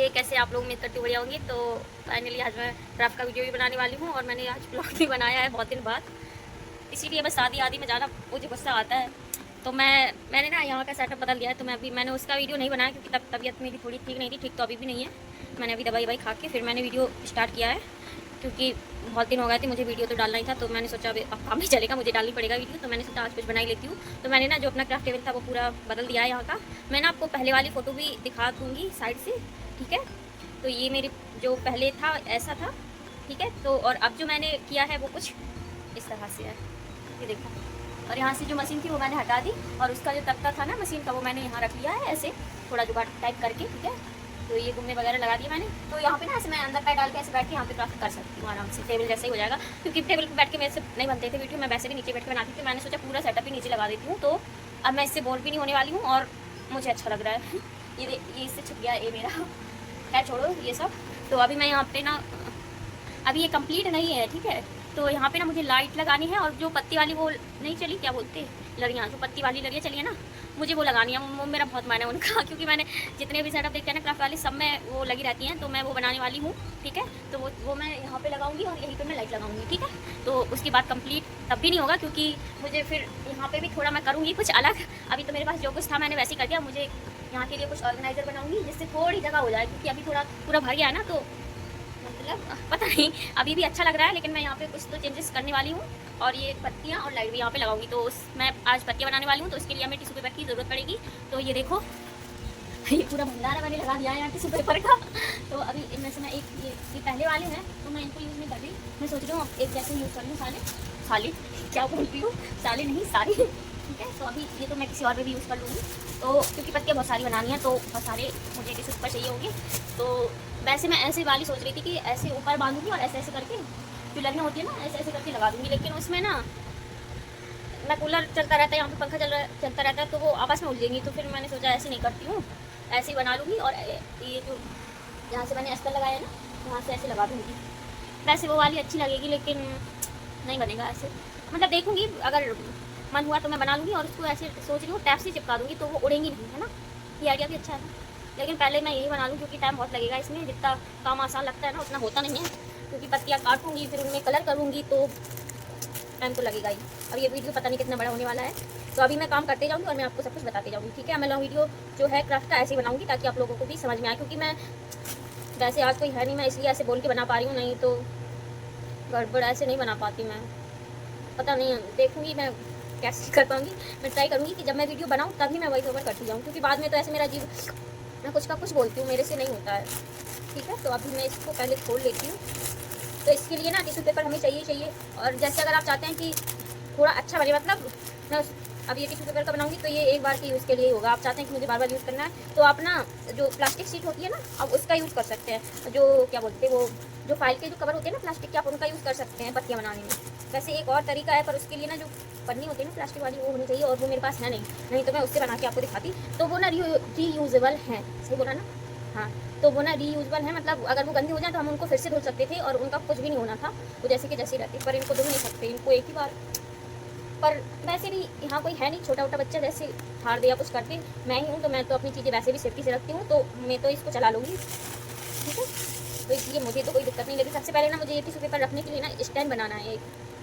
कैसे आप लोग उम्मीद करती बढ़िया होंगी। तो फाइनली आज मैं क्राफ्ट का वीडियो भी बनाने वाली हूँ और मैंने आज ब्लॉग भी बनाया है बहुत दिन बाद। इसीलिए बस शादी आदि में जाना मुझे गुस्सा आता है। तो मैंने ना यहाँ का सेटअप बदल दिया है। तो मैंने उसका वीडियो नहीं बनाया क्योंकि तब तबीयत मेरी थोड़ी ठीक नहीं थी। ठीक तो अभी भी नहीं है। मैंने अभी दवाई खा के फिर मैंने वीडियो स्टार्ट किया है क्योंकि बहुत दिन हो गए थे, मुझे वीडियो तो डालना ही था। तो मैंने सोचा अब काम नहीं चलेगा, मुझे डालनी पड़ेगा वीडियो। तो मैंने सोचा आज कुछ बना ही लेती हूँ। तो मैंने ना जो अपना क्राफ्ट टेबल था वो पूरा बदल दिया है यहाँ का। मैं ना आपको पहले वाली फ़ोटो भी दिखा दूँगी साइड से, ठीक है। तो ये मेरे जो पहले था ऐसा था, ठीक है। तो और अब जो मैंने किया है वो कुछ इस तरह से है, ये देखो। और यहाँ से जो मशीन थी वो मैंने हटा दी और उसका जो तख्ता था ना मशीन का वो मैंने यहाँ रख लिया है ऐसे थोड़ा जुगाड़ टाइप करके, ठीक है। तो ये घूमने वगैरह लगा दिया मैंने। तो यहाँ पे ना ऐसे मैं अंदर पैर डाल के ऐसे बैठ के यहाँ पे क्राफ्ट कर सकती हूँ आराम से, टेबल जैसे ही हो जाएगा। क्योंकि टेबल पे बैठ के मेरे से नहीं बनते थे वीडियो, मैं वैसे भी नीचे बैठ के बनाती थी। मैंने सोचा पूरा सेटअप ही नीचे लगा देती हूँ। तो अब मैं इससे बोर भी नहीं होने वाली हूँ और मुझे अच्छा लग रहा है। ये इससे छुप गया ये मेरा, खैर छोड़ो ये सब। तो अभी मैं यहाँ पे ना, अभी ये कंप्लीट नहीं है, ठीक है। तो यहाँ पे ना मुझे लाइट लगानी है और जो पत्ती वाली वो नहीं चली, क्या बोलते हैं लड़ियाँ, जो पत्ती वाली लड़ियाँ चली है ना, मुझे वो लगानी है। वो मेरा बहुत मन है उनका, क्योंकि मैंने जितने भी सेटअप देखते हैं ना क्राफ्ट वाली, सब में वो लगी रहती हैं। तो मैं वो बनाने वाली हूँ, ठीक है। तो वो मैं यहाँ पे लगाऊंगी और यहीं पे मैं लाइट लगाऊंगी, ठीक है। तो उसके बाद कंप्लीट तब भी नहीं होगा क्योंकि मुझे फिर यहाँ पे भी थोड़ा मैं करूँगी कुछ अलग। अभी तो मेरे पास जो कुछ था मैंने वैसे ही कर दिया। मुझे यहाँ के लिए कुछ ऑर्गेनाइजर बनाऊंगी जिससे थोड़ी जगह हो जाए, क्योंकि अभी थोड़ा पूरा भर गया है ना। तो मतलब पता नहीं, अभी भी अच्छा लग रहा है, लेकिन मैं यहाँ पे कुछ तो चेंजेस करने वाली हूँ। और ये पत्तियाँ और लाइट भी यहाँ पे लगाऊंगी। तो मैं आज पत्तियाँ बनाने वाली हूँ, तो इसके लिए हमें टिश्यू पेपर की ज़रूरत पड़ेगी। तो ये देखो, ये पूरा भंडारा मैंने लगा दिया है यहाँ टिश्यू पेपर का। तो अभी इनमें से मैं एक ये पहले वाले हैं तो मैं इनको यूज़ नहीं कर रही। मैं सोच रही हूँ एक जैसे यूज़ कर लूँ, साले क्या बोलती हूँ, साले नहीं सारी, ठीक है। तो अभी ये तो मैं किसी और में भी यूज़ कर लूँगी। तो क्योंकि पत्तियाँ बहुत सारी बनानी है तो बहुत सारे मुझे टिश्यू पेपर चाहिए होंगे। तो वैसे मैं ऐसे वाली सोच रही थी कि ऐसे ऊपर बांधूंगी और ऐसे ऐसे करके जो लड़ियाँ होती है ना ऐसे ऐसे करके लगा दूँगी। लेकिन उसमें ना मैं कूलर चलता रहता है, यहाँ पे पंखा चलता रहता है, तो वो आपस में उलझेंगी। तो फिर मैंने सोचा ऐसे नहीं करती हूँ, ऐसे ही बना लूँगी। और ये जो यहाँ से मैंने अस्तर लगाया ना, यहाँ से ऐसे लगा दूँगी। वैसे वो वाली अच्छी लगेगी लेकिन नहीं बनेगा ऐसे, मतलब देखूँगी, अगर मन हुआ तो मैं बना लूँगी। और उसको ऐसे सोच रही हूँ टैप से चिपका दूँगी तो वो उड़ेंगी नहीं, है ना। ये आइडिया भी अच्छा है। लेकिन पहले मैं यही बना लूँ क्योंकि टाइम बहुत लगेगा इसमें। जितना काम आसान लगता है ना उतना होता नहीं है, क्योंकि पत्तियाँ काटूँगी फिर उनमें कलर करूँगी तो टाइम तो लगेगा ही। अब ये वीडियो पता नहीं कितना बड़ा होने वाला है। तो अभी मैं काम करते जाऊँगी और मैं आपको सब कुछ बताते जाऊँगी, ठीक है। मैं लॉन्ग वीडियो जो है क्राफ्ट का ऐसे ही बनाऊँगी ताकि आप लोगों को भी समझ में आए। क्योंकि मैं वैसे आज कोई है नहीं, मैं इसलिए ऐसे बोल के बना पा रही हूँ, नहीं तो गड़बड़ ऐसे नहीं बना पाती मैं। पता नहीं, देखूँगी मैं कैसे कर पाऊँगी। मैं ट्राई करूँगी कि जब मैं वीडियो बनाऊँ तभी मैं वॉइस ओवर करती जाऊँ, क्योंकि बाद में तो ऐसे मेरा जीव, मैं कुछ का कुछ बोलती हूँ, मेरे से नहीं होता है, ठीक है। तो अभी मैं इसको पहले खोल लेती हूँ। तो इसके लिए ना टिश्यू पेपर हमें चाहिए। और जैसे अगर आप चाहते हैं कि थोड़ा अच्छा बने, मतलब मैं अब ये टिश्यू पेपर का बनाऊंगी तो ये एक बार के यूज़ के लिए होगा। आप चाहते हैं कि मुझे बार बार यूज़ करना है तो आप ना जो प्लास्टिक शीट होती है ना, आप उसका यूज़ कर सकते हैं। जो क्या बोलते हैं वो जो फाइल के जो कवर होते हैं ना प्लास्टिक के, आप उनका यूज़ कर सकते हैं पत्तियाँ बनाने में। वैसे एक और तरीका है, पर उसके लिए ना जो पन्नी होती है ना प्लास्टिक वाली वो होनी चाहिए, और वो मेरे पास है नहीं तो मैं उससे बना के आपको दिखाती। तो वो ना रीयूजेबल है, सही बोला ना, हाँ। तो वो ना रीयूजेबल है, मतलब अगर वो गंदे हो जाए तो हम उनको फिर से धुल सकते थे और उनका कुछ भी नहीं होना था, वो जैसे कि जैसे रहते। पर इनको धुल नहीं सकते, इनको एक ही बार। पर वैसे भी यहाँ कोई है नहीं, छोटा मोटा बच्चा जैसे हार दे या कुछ करते मैं ही हूँ। तो मैं तो अपनी चीज़ें वैसे भी सेफ्टी से रखती हूँ, तो मैं तो इसको चला लूँगी, ठीक है। तो इसलिए मुझे तो कोई दिक्कत नहीं लगी। सबसे पहले ना मुझे ये टिश्यू पेपर रखने के लिए ना स्टैंड बनाना है एक,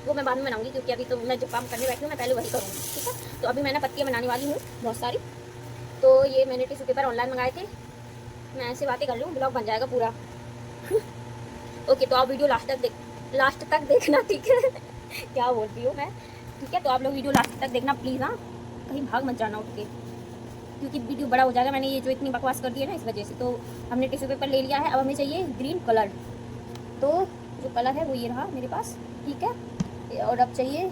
वो मैं बाद में बनाऊँगी क्योंकि अभी तो मैं जो काम करने बैठी हूँ मैं पहले वही करूँगी, ठीक है। तो अभी मैंने पत्तियाँ बनाने वाली हूँ बहुत सारी। तो ये मैंने टिश्यू पेपर ऑनलाइन मंगाए थे। मैं ऐसे बातें कर लूँ, ब्लॉग बन जाएगा पूरा। ओके, तो आप वीडियो लास्ट तक देखना, ठीक है। क्या बोलती हूँ मैं, ठीक है। तो आप लोग वीडियो लास्ट तक देखना प्लीज़, हाँ, कहीं भाग मत जाना उठ के, क्योंकि वीडियो बड़ा हो जाएगा। मैंने ये जो इतनी बकवास कर दी है ना इस वजह से। तो हमने टिश्यू पेपर ले लिया है, अब हमें चाहिए ग्रीन कलर। तो जो कलर है वो ये रहा मेरे पास, ठीक है। और अब चाहिए,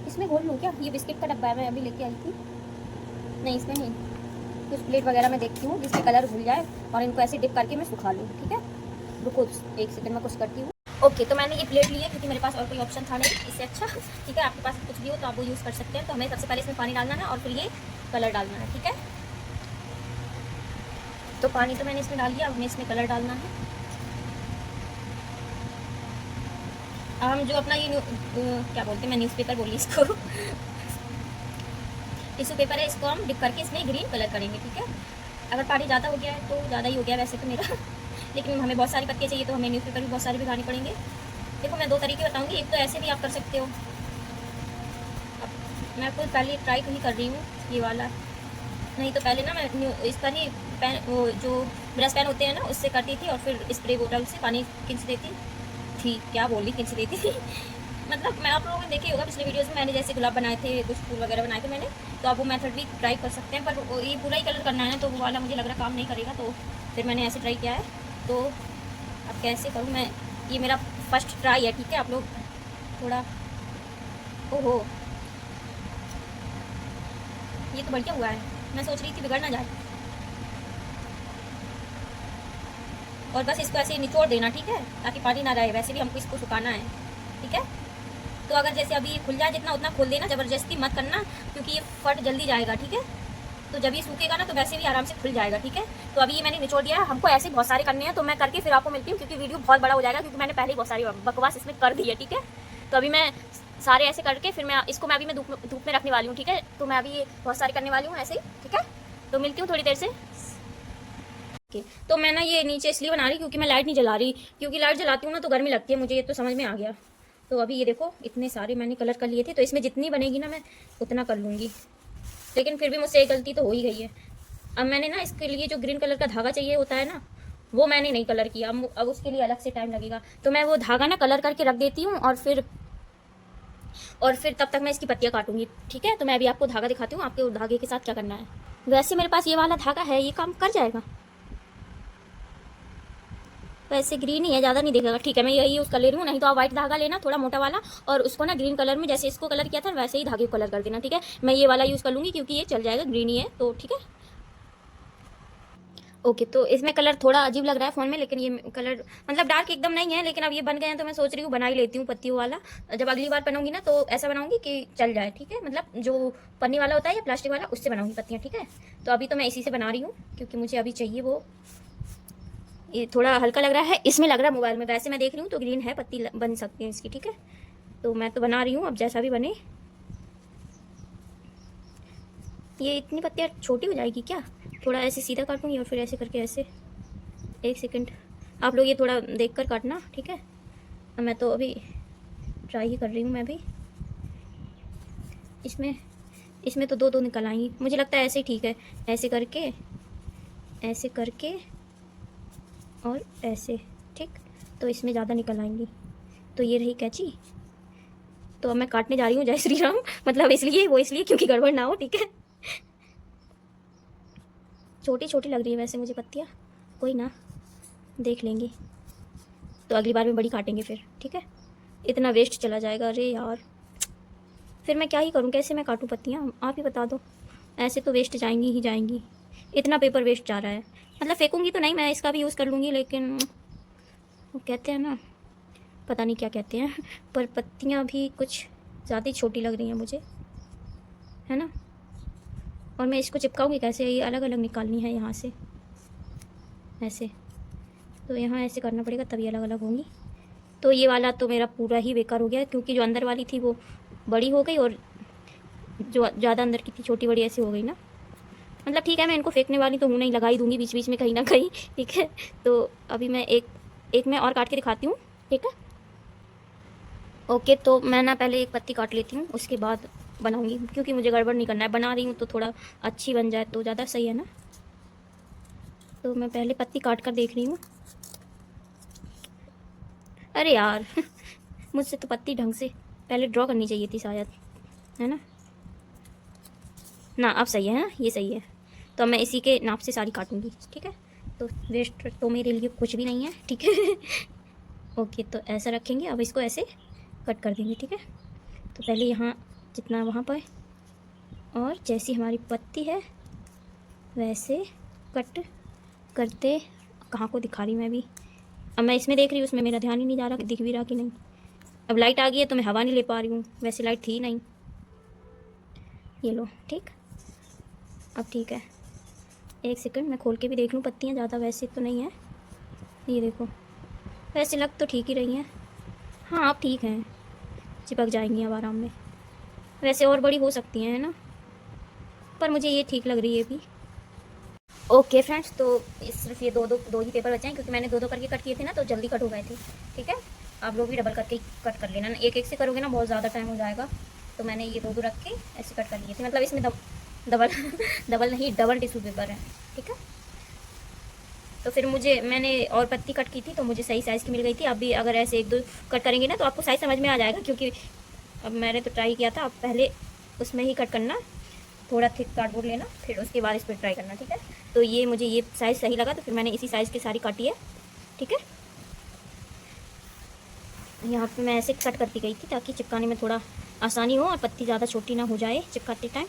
इसमें घोल लूँ क्या, ये बिस्किट का डब्बा है, मैं अभी लेके आई थी, नहीं इसमें नहीं, कुछ प्लेट वगैरह मैं देखती हूँ जिसमें कलर घुल जाए और इनको ऐसे डिप करके मैं सुखा लूँ, ठीक है। रुको एक सेकंड में कुछ करती हूँ। ओके, तो मैंने ये प्लेट ली है क्योंकि मेरे पास और कोई ऑप्शन था नहीं इससे अच्छा, ठीक है। आपके पास कुछ भी हो तो आप वो यूज़ कर सकते हैं। तो हमें सबसे पहले इसमें पानी डालना है और फिर ये कलर डालना है, ठीक है। तो पानी तो मैंने इसमें डाल दिया, अब हमें इसमें कलर डालना है। अब हम जो अपना ये क्या बोलते हैं, मैं न्यूज़पेपर बोली इसको, टिश्यू पेपर है, इसको हम डिप करके इसमें ग्रीन कलर करेंगे, ठीक है। अगर पानी ज़्यादा हो गया है तो ज़्यादा ही हो गया वैसे तो मेरा लेकिन हमें बहुत सारी पत्तियाँ चाहिए तो हमें न्यूज़पेपर भी बहुत सारे भिगाने पड़ेंगे। देखो मैं 2 तरीके बताऊँगी, एक तो ऐसे भी आप कर सकते हो। अब मैं आपको पहले ट्राई तो नहीं कर रही हूँ ये वाला, नहीं तो पहले ना मैं इस पर ही पेन, वो जो ब्रश पेन होते हैं ना उससे करती थी और फिर स्प्रे बोतल से पानी खींच देती थी, क्या बोल रही खींच देती थी मतलब मैं आप लोगों ने देखे होगा पिछले वीडियोस में मैंने जैसे गुलाब बनाए थे, कुछ फूल वगैरह बनाए थे मैंने, तो आप वो मेथड भी ट्राई कर सकते हैं। पर ये पूरा ही कलर करना है ना तो वो वाला मुझे लग रहा काम नहीं करेगा, तो फिर मैंने ऐसे ट्राई किया है। तो अब कैसे करूँ मैं, ये मेरा फर्स्ट ट्राई है, ठीक है। आप लोग थोड़ा, ओहो ये तो बढ़िया हुआ है, मैं सोच रही थी बिगड़ ना जाए। और बस इसको ऐसे निचोड़ देना, ठीक है, ताकि पानी ना रहे, वैसे भी हमको इसको सुखाना है, ठीक है। तो अगर जैसे अभी ये खुल जाए जितना उतना खोल देना, ज़बरदस्ती मत करना क्योंकि ये फट जल्दी जाएगा, ठीक है। तो जब ये सूखेगा ना तो वैसे भी आराम से खुल जाएगा, ठीक है। तो अभी ये मैंने निचोड़ दिया है, हमको ऐसे बहुत सारे करने हैं, तो मैं करके फिर आपको मिलती हूँ क्योंकि वीडियो बहुत बड़ा हो जाएगा, क्योंकि मैंने पहले ही बहुत सारी बकवास इसमें कर दी है, ठीक है। तो अभी मैं सारे ऐसे करके फिर मैं इसको मैं अभी मैं धूप में रखने वाली हूँ, ठीक है। तो मैं अभी ये बहुत सारे करने वाली हूँ ऐसे ही, ठीक है। तो मिलती हूँ थोड़ी देर से। तो मैं ना ये नीचे इसलिए बना रही क्योंकि मैं लाइट नहीं जला रही, क्योंकि लाइट जलाती हूँ ना तो गर्मी लगती है मुझे, ये तो समझ में आ गया। तो अभी ये देखो इतने सारे मैंने कलर कर लिए थे, तो इसमें जितनी बनेगी ना मैं उतना कर लूँगी, लेकिन फिर भी मुझसे एक गलती तो हो ही गई है। अब मैंने ना इसके लिए जो ग्रीन कलर का धागा चाहिए होता है ना वो मैंने नहीं कलर किया, अब उसके लिए अलग से टाइम लगेगा, तो मैं वो धागा ना कलर करके रख देती हूँ और फिर तब तक मैं इसकी पत्तियाँ काटूंगी, ठीक है। तो मैं अभी आपको धागा दिखाती हूँ, आपके धागे के साथ क्या करना है। वैसे मेरे पास ये वाला धागा है, ये काम कर जाएगा, वैसे ग्रीन ही है, ज़्यादा नहीं दिखेगा, ठीक है। मैं यही यूज़ कर ले रही हूँ, नहीं तो आप व्हाइट धागा लेना थोड़ा मोटा वाला और उसको ना ग्रीन कलर में जैसे इसको कलर किया था वैसे ही धागे को कलर कर देना, ठीक है। मैं ये वाला यूज़ कर लूँगी क्योंकि ये चल जाएगा, ग्रीन ही है, तो ठीक है। ओके, तो इसमें कलर थोड़ा अजीब लग रहा है फ़ोन में, लेकिन ये कलर मतलब डार्क एकदम नहीं है, लेकिन अब ये बन गए हैं तो मैं सोच रही हूँ बना ही लेती हूँ पत्तियों वाला। जब अगली बार बनाऊंगी ना तो ऐसा बनाऊंगी कि चल जाए, ठीक है। मतलब जो पन्नी वाला होता है या प्लास्टिक वाला उससे बनाऊंगी पत्तियाँ, ठीक है। तो अभी तो मैं इसी से बना रही हूँ क्योंकि मुझे अभी चाहिए वो, ये थोड़ा हल्का लग रहा है, इसमें लग रहा है मोबाइल में, वैसे मैं देख रही हूँ तो ग्रीन है, पत्ती बन सकती है इसकी, ठीक है। तो मैं तो बना रही हूँ, अब जैसा भी बने। ये इतनी पत्तियाँ छोटी हो जाएगी क्या, थोड़ा ऐसे सीधा काटूंगी और फिर ऐसे करके ऐसे, एक सेकंड आप लोग ये थोड़ा देख कर काटना, ठीक है। मैं तो अभी ट्राई ही कर रही हूँ मैं भी, इसमें इसमें तो दो दो निकल आएंगी मुझे लगता है, ऐसे ही ठीक है, ऐसे करके और ऐसे, ठीक। तो इसमें ज़्यादा निकल आएंगी, तो ये रही कैंची। तो अब मैं काटने जा रही हूँ, जय श्री राम, मतलब इसलिए क्योंकि गड़बड़ ना हो, ठीक है। छोटी छोटी लग रही है वैसे मुझे पत्तियाँ, कोई ना, देख लेंगे, तो अगली बार में बड़ी काटेंगे फिर, ठीक है। इतना वेस्ट चला जाएगा, अरे यार फिर मैं क्या ही करूँ, कैसे मैं काटूँ पत्तियाँ, आप ही बता दो। ऐसे तो वेस्ट जाएंगी ही जाएंगी, इतना पेपर वेस्ट जा रहा है, मतलब फेंकूंगी तो नहीं, मैं इसका भी यूज़ कर लूँगी, लेकिन वो कहते हैं ना, पता नहीं क्या कहते हैं, पर पत्तियाँ भी कुछ ज़्यादा ही छोटी लग रही हैं मुझे, है ना। और मैं इसको चिपकाऊंगी कैसे, ये अलग अलग निकालनी है यहाँ से ऐसे, तो यहाँ ऐसे करना पड़ेगा तभी अलग अलग होंगी। तो ये वाला तो मेरा पूरा ही बेकार हो गया क्योंकि जो अंदर वाली थी वो बड़ी हो गई और जो ज़्यादा अंदर की थी छोटी बड़ी ऐसी हो गई ना, मतलब ठीक है, मैं इनको फेंकने वाली तो हूँ नहीं, लगा ही दूँगी बीच बीच में कहीं ना कहीं, ठीक है। तो अभी मैं एक मैं और काट के दिखाती हूँ, ठीक है। ओके, तो मैं ना पहले एक पत्ती काट लेती हूँ, उसके बाद बनाऊँगी क्योंकि मुझे गड़बड़ नहीं करना है, बना रही हूँ तो थोड़ा अच्छी बन जाए तो ज़्यादा सही है ना। तो मैं पहले पत्ती काट कर देख रही हूँ, अरे यार मुझसे तो पत्ती ढंग से पहले ड्रॉ करनी चाहिए थी शायद, है ना। ना अब सही है ना, ये सही है। तो मैं इसी के नाप से सारी काटूंगी, ठीक है। तो वेस्ट तो मेरे लिए कुछ भी नहीं है, ठीक है। ओके, तो ऐसा रखेंगे, अब इसको ऐसे कट कर देंगे, ठीक है। तो पहले यहाँ जितना वहाँ पर, और जैसी हमारी पत्ती है वैसे कट करते, कहाँ को दिखा रही मैं भी, अब मैं इसमें देख रही हूँ, उसमें मेरा ध्यान ही नहीं जा रहा दिख भी रहा कि नहीं। अब लाइट आ गई है तो मैं हवा नहीं ले पा रही हूँ, वैसे लाइट थी नहीं, ये लो, ठीक। अब ठीक है, एक सेकंड मैं खोल के भी देख लूँ पत्तियाँ ज़्यादा वैसे तो नहीं है, ये देखो वैसे लग तो ठीक ही रही हैं, हाँ अब ठीक हैं, चिपक जाएंगी अब आराम में, वैसे और बड़ी हो सकती हैं, है ना, पर मुझे ये ठीक लग रही है भी। ओके फ्रेंड्स, तो सिर्फ ये दो ही पेपर बचे हैं, क्योंकि मैंने दो करके कट किए थे ना, तो जल्दी कट हो गए थे। ठीक है, आप लोग भी डबल करके ही कट कर लेना, एक से करोगे ना बहुत ज़्यादा टाइम हो जाएगा। तो मैंने ये दो रख के ऐसे कट कर लिए थे, मतलब इसमें डबल डबल नहीं, डबल टिश्यू पेपर है। ठीक है, तो फिर मैंने और पत्ती कट की थी, तो मुझे सही साइज़ की मिल गई थी। आप भी अगर ऐसे एक दो कट करेंगे ना, तो आपको साइज़ समझ में आ जाएगा, क्योंकि अब मैंने तो ट्राई किया था। आप पहले उसमें ही कट करना, थोड़ा थिक कार्डबोर्ड लेना, फिर उसके बाद इस पर ट्राई करना। ठीक है, तो ये मुझे ये साइज़ सही लगा, तो फिर मैंने इसी साइज़ की सारी काटी है। ठीक है, यहाँ पे मैं ऐसे कट करती गई थी ताकि चिपकाने में थोड़ा आसानी हो और पत्ती ज़्यादा छोटी ना हो जाए चिपकाते टाइम।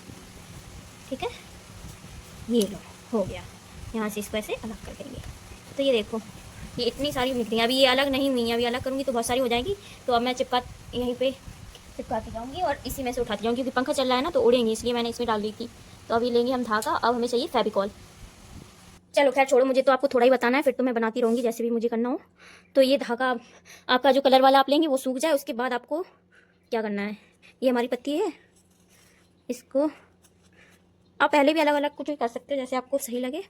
ठीक है, ये लो, हो गया। यहाँ से इसको ऐसे अलग कर देंगे। तो ये देखो, ये इतनी सारी निकली हैं। अभी ये अलग नहीं हुई हैं, अभी अलग करूँगी तो बहुत सारी हो जाएगी। तो अब मैं यहीं पे चिपकाती जाऊँगी और इसी में से उठाती जाऊँगी, क्योंकि पंखा चल रहा है ना, तो उड़ेंगी, इसलिए मैंने इसमें डाल दी थी। तो अभी लेंगे हम धागा। अब हमें चाहिए फेविकॉल। चलो खैर छोड़ो, मुझे तो आपको थोड़ा ही बताना है, फिर तो मैं बनाती रहूँगी जैसे भी मुझे करना हो। तो ये धागा आपका जो कलर वाला आप लेंगे वो सूख जाए, उसके बाद आपको क्या करना है, ये हमारी पत्ती है, इसको आप पहले भी अलग अलग कुछ भी कर सकते हो जैसे आपको सही लगे।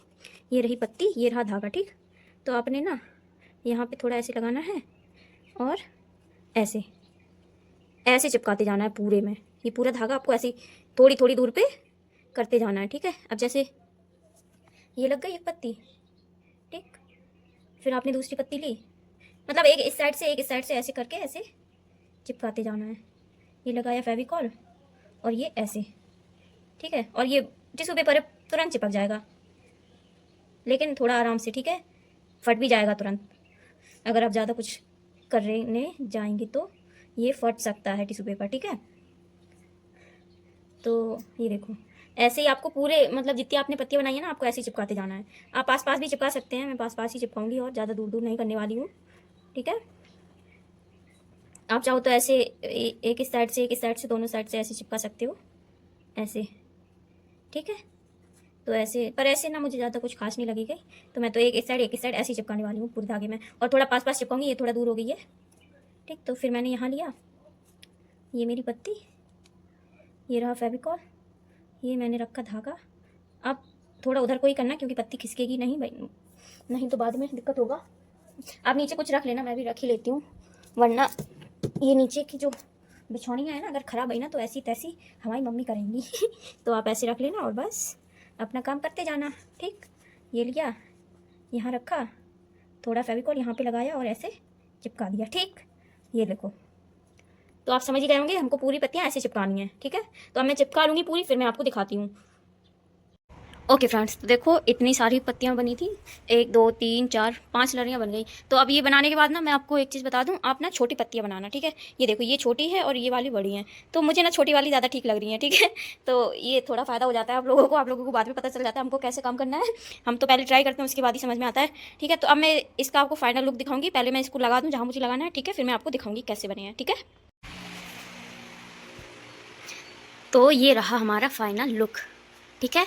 ये रही पत्ती, ये रहा धागा। ठीक, तो आपने ना यहाँ पे थोड़ा ऐसे लगाना है और ऐसे ऐसे चिपकाते जाना है पूरे में। ये पूरा धागा आपको ऐसे थोड़ी थोड़ी दूर पे करते जाना है। ठीक है, अब जैसे ये लग गई एक पत्ती, ठीक, फिर आपने दूसरी पत्ती ली, मतलब एक इस साइड से एक इस साइड से ऐसे करके ऐसे चिपकाते जाना है। ये लगाया फेविकॉल और ये ऐसे। ठीक है, और ये टिश्यू पेपर है, तुरंत चिपक जाएगा, लेकिन थोड़ा आराम से। ठीक है, फट भी जाएगा तुरंत। अगर आप ज़्यादा कुछ करने जाएंगे तो ये फट सकता है टिश्यू पेपर। ठीक है, तो ये देखो, ऐसे ही आपको पूरे, मतलब जितनी आपने पत्तियाँ बनाई है ना, आपको ऐसे ही चिपकाते जाना है। आप पास पास भी चिपका सकते हैं, मैं पास पास ही चिपकाऊंगी और ज़्यादा दूर दूर नहीं करने वाली हूँ। ठीक है, आप चाहो तो ऐसे एक इस साइड से एक इस साइड से, दोनों साइड से ऐसे चिपका सकते हो, ऐसे। ठीक है, तो ऐसे, पर ऐसे ना मुझे ज़्यादा कुछ खास नहीं लगेगी, तो मैं तो एक इस साइड ऐसे ही चिपकाने वाली हूँ पूरे धागे में, और थोड़ा पास पास चिपकाऊंगी। ये थोड़ा दूर हो गई है। ठीक, तो फिर मैंने यहाँ लिया, ये मेरी पत्ती, ये रहा फेविकॉल, ये मैंने रखा धागा। अब थोड़ा उधर को ही करना, क्योंकि पत्ती खिसकेगी नहीं भाई, नहीं तो बाद में दिक्कत होगा। आप नीचे कुछ रख लेना, मैं भी रख ही लेती हूँ, वरना ये नीचे की जो बिछौनियाँ है ना, अगर ख़राब आई ना तो ऐसी तैसी हमारी मम्मी करेंगी। तो आप ऐसे रख लेना और बस अपना काम करते जाना। ठीक, ये लिया, यहाँ रखा, थोड़ा फेविकॉल यहाँ पे लगाया और ऐसे चिपका दिया। ठीक, ये देखो, तो आप समझ ही गए होंगे हमको पूरी पत्तियाँ ऐसे चिपकानी है। ठीक है, तो अब मैं चिपका लूँगी पूरी, फिर मैं आपको दिखाती हूँ। ओके फ्रेंड्स, तो देखो इतनी सारी पत्तियाँ बनी थी, 1 2 3 4 5 लड़ियाँ बन गई। तो अब ये बनाने के बाद ना मैं आपको एक चीज़ बता दूँ, आप ना छोटी पत्तियाँ बनाना। ठीक है, ये देखो, ये छोटी है और ये वाली बड़ी है, तो मुझे ना छोटी वाली ज़्यादा ठीक लग रही है। ठीक है, तो ये थोड़ा फ़ायदा हो जाता है आप लोगों को बाद में पता चल जाता है हमको कैसे काम करना है। हम तो पहले ट्राई करते हैं, उसके बाद ही समझ में आता है। ठीक है, तो अब मैं इसका आपको फाइनल लुक दिखाऊंगी। पहले मैं इसको लगा दूँ जहाँ मुझे लगाना है। ठीक है, फिर मैं आपको दिखाऊंगी कैसे बने हैं। ठीक है, तो ये रहा हमारा फाइनल लुक। ठीक है,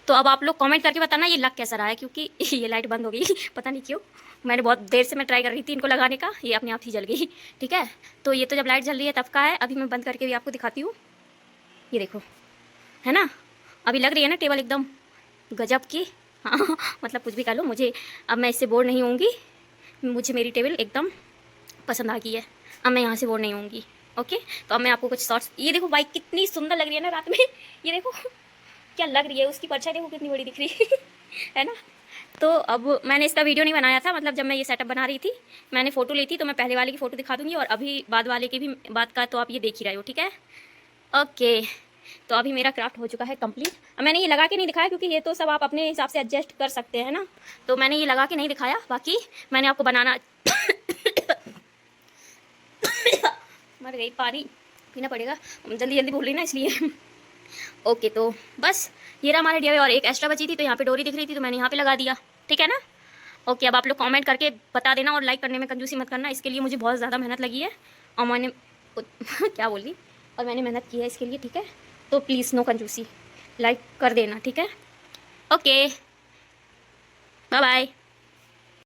तो अब आप लोग कमेंट करके बताना ये लग कैसा रहा है, क्योंकि ये लाइट बंद हो गई पता नहीं क्यों। मैंने बहुत देर से मैं ट्राई कर रही थी इनको लगाने का, ये अपने आप ही जल गई। ठीक है, तो ये तो जब लाइट जल रही है तब का है। अभी मैं बंद करके भी आपको दिखाती हूँ। ये देखो, है ना, अभी लग रही है ना टेबल एकदम गजब की। हाँ मतलब कुछ भी कर लो, मुझे अब मैं इससे बोर नहीं होंगी। मुझे मेरी टेबल एकदम पसंद आ गई है, अब मैं यहाँ से बोर नहीं होंगी। ओके, तो अब मैं आपको कुछ शॉर्ट्स, ये देखो बाइक कितनी सुंदर लग रही है ना रात में। ये देखो क्या लग रही है, उसकी परछाई देखो कितनी बड़ी दिख रही है ना। तो अब मैंने इसका वीडियो नहीं बनाया था, मतलब जब मैं ये सेटअप बना रही थी मैंने फ़ोटो ली थी, तो मैं पहले वाले की फ़ोटो दिखा दूँगी और अभी बाद वाले की भी बात का तो आप ये देख ही रहे हो। ठीक है, ओके, तो अभी मेरा क्राफ्ट हो चुका है कंप्लीट। अब मैंने ये लगा के नहीं दिखाया, क्योंकि ये तो सब आप अपने हिसाब से एडजस्ट कर सकते हैं ना, तो मैंने ये लगा के नहीं दिखाया। बाकी मैंने आपको बनाना मर गई, पानी पीना पड़ेगा, जल्दी जल्दी बोल रही ना इसलिए। ओके, तो बस ये रहा हमारा DIY, और एक एक्स्ट्रा बची थी तो यहाँ पे डोरी दिख रही थी तो मैंने यहाँ पे लगा दिया। ठीक है ना, ओके। अब आप लोग कमेंट करके बता देना और लाइक करने में कंजूसी मत करना, इसके लिए मुझे बहुत ज़्यादा मेहनत लगी है और मैंने क्या बोल रही, और मैंने मेहनत की है इसके लिए। ठीक है, तो प्लीज़ नो कंजूसी, लाइक कर देना। ठीक है, ओके, बाय बाय।